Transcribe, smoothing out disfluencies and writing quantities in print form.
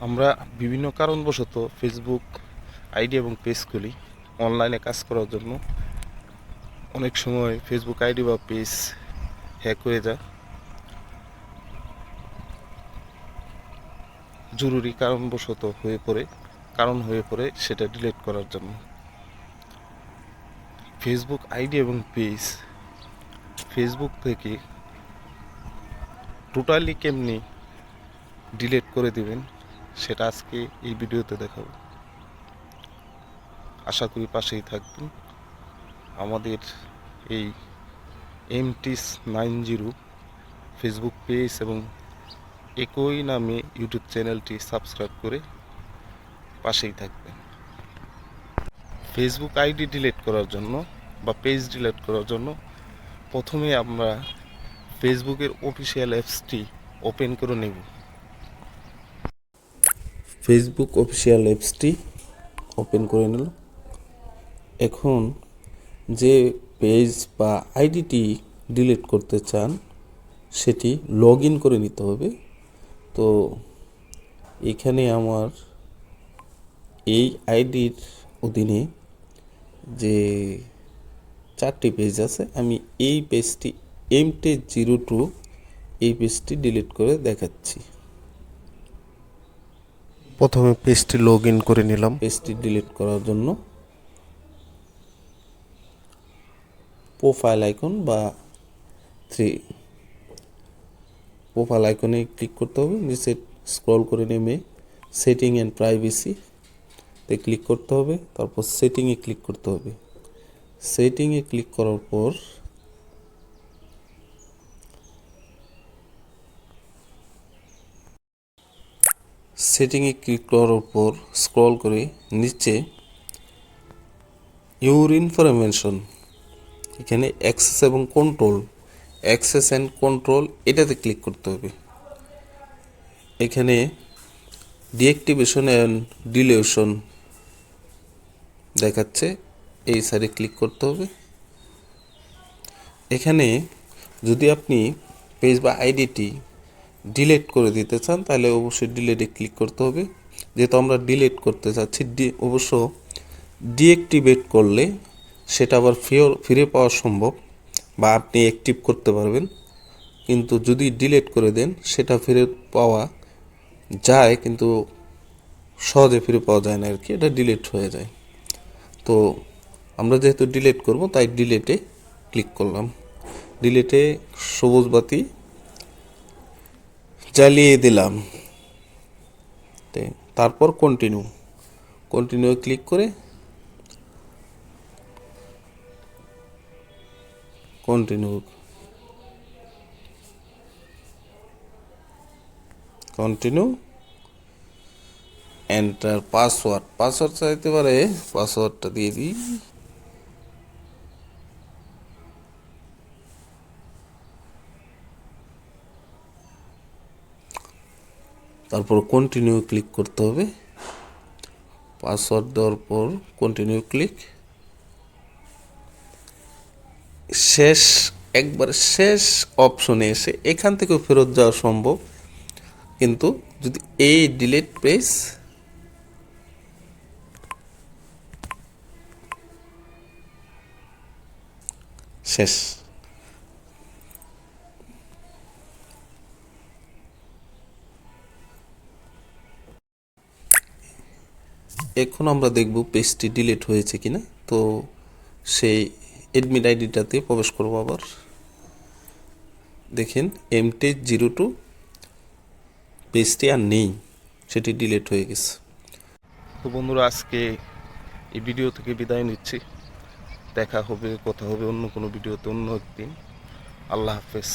আমরা বিভিন্ন কারণবশত ফেসবুক আইডি এবং পেজ খুলি অনলাইনে কাজ করার জন্য। অনেক সময় ফেসবুক আইডি বা পেজ হ্যাক হয়ে যায়, জরুরি কারণবশত কারণ হয়ে পড়ে সেটা ডিলিট করার জন্য। ফেসবুক আইডি এবং পেজ ফেসবুক থেকে টোটালি কেমনি ডিলিট করে দিবেন সেটা আজকে এই ভিডিওতে দেখাবো। আশা করি পাশেই থাকবেন। আমাদের এই MT90 ফেসবুক পেজ এবং একই নামে ইউটিউব চ্যানেলটি সাবস্ক্রাইব করে পাশেই থাকবেন। ফেসবুক আইডি ডিলিট করার জন্য বা পেজ ডিলিট করার জন্য প্রথমে আমরা ফেসবুকের অফিসিয়াল অ্যাপসটি ওপেন করে নেব। ফেসবুক অফিসিয়াল অ্যাপসটি ওপেন করে নিল। এখন যে পেজ বা আইডিটি ডিলিট করতে চান সেটি লগ ইন করে নিতে হবে। তো এখানে আমার এই আইডির অধীনে যে 4টি পেজ আছে, আমি এই পেজটি MT02 এই পেজটি ডিলিট করে দেখাচ্ছি। প্রথমে পেজটি লগ ইন করে নিলাম। পেজটি ডিলিট করার জন্য প্রোফাইল আইকন বা প্রোফাইল আইকনে ক্লিক করতে হবে। নিচে স্ক্রল করে নেমে সেটিং অ্যান্ড প্রাইভেসি তে ক্লিক করতে হবে। তারপর সেটিংয়ে ক্লিক করতে হবে। সেটিংয়ে ক্লিক করার পর স্ক্রল করে নিচে ইউর ইনফরমেশন, এখানে অ্যাক্সেস অ্যান্ড কন্ট্রোল এটাতে ক্লিক করতে হবে। এখানে ডিঅ্যাক্টিভেশন অ্যান্ড ডিলিউশন দেখাচ্ছে, এই সাইডে ক্লিক করতে হবে। এখানে যদি আপনি পেজ বা আইডিটি ডিলিট করে দিতে চান তাহলে অবশ্যই ডিলিটে ক্লিক করতে হবে। যেহেতু আমরা ডিলিট করতে চাচ্ছি, অবশ্য ডিঅ্যাক্টিভেট করলে সেটা আবার ফিরে পাওয়া সম্ভব বা আপনি অ্যাক্টিভ করতে পারবেন, কিন্তু যদি ডিলিট করে দেন সেটা ফিরে পাওয়া যায় কিন্তু সহজে ফিরে পাওয়া যায় না আর কি, এটা ডিলিট হয়ে যায়। তো আমরা যেহেতু ডিলিট করব তাই ডিলিটে ক্লিক করলাম। ডিলিটে সবুজ বাতি জ্বালিয়ে দিলাম। তারপর কন্টিনিউ ক্লিক করে কন্টিনিউ এন্টার পাসওয়ার্ড চাইতে পারে, পাসওয়ার্ডটা দিয়ে দিই। তারপর কন্টিনিউ ক্লিক করতে হবে। পাসওয়ার্ড দেওয়ার পর কন্টিনিউ ক্লিক। শেষ অপশনে এসে এখান থেকেও ফেরত যাওয়া সম্ভব, কিন্তু যদি এই ডিলিট পেজ শেষ। এখন আমরা দেখব পেজটি ডিলিট হয়েছে কিনা। তো সেই অ্যাডমিন আইডিটাতে প্রবেশ করব। আবার দেখেন MT02 পেজটি আর নেই, সেটি ডিলিট হয়ে গেছে। তো বন্ধুরা, আজকে এই ভিডিও থেকে বিদায় নিচ্ছি। দেখা হবে, কথা হবে অন্য কোনো ভিডিওতে অন্য একদিন। আল্লাহ হাফেজ।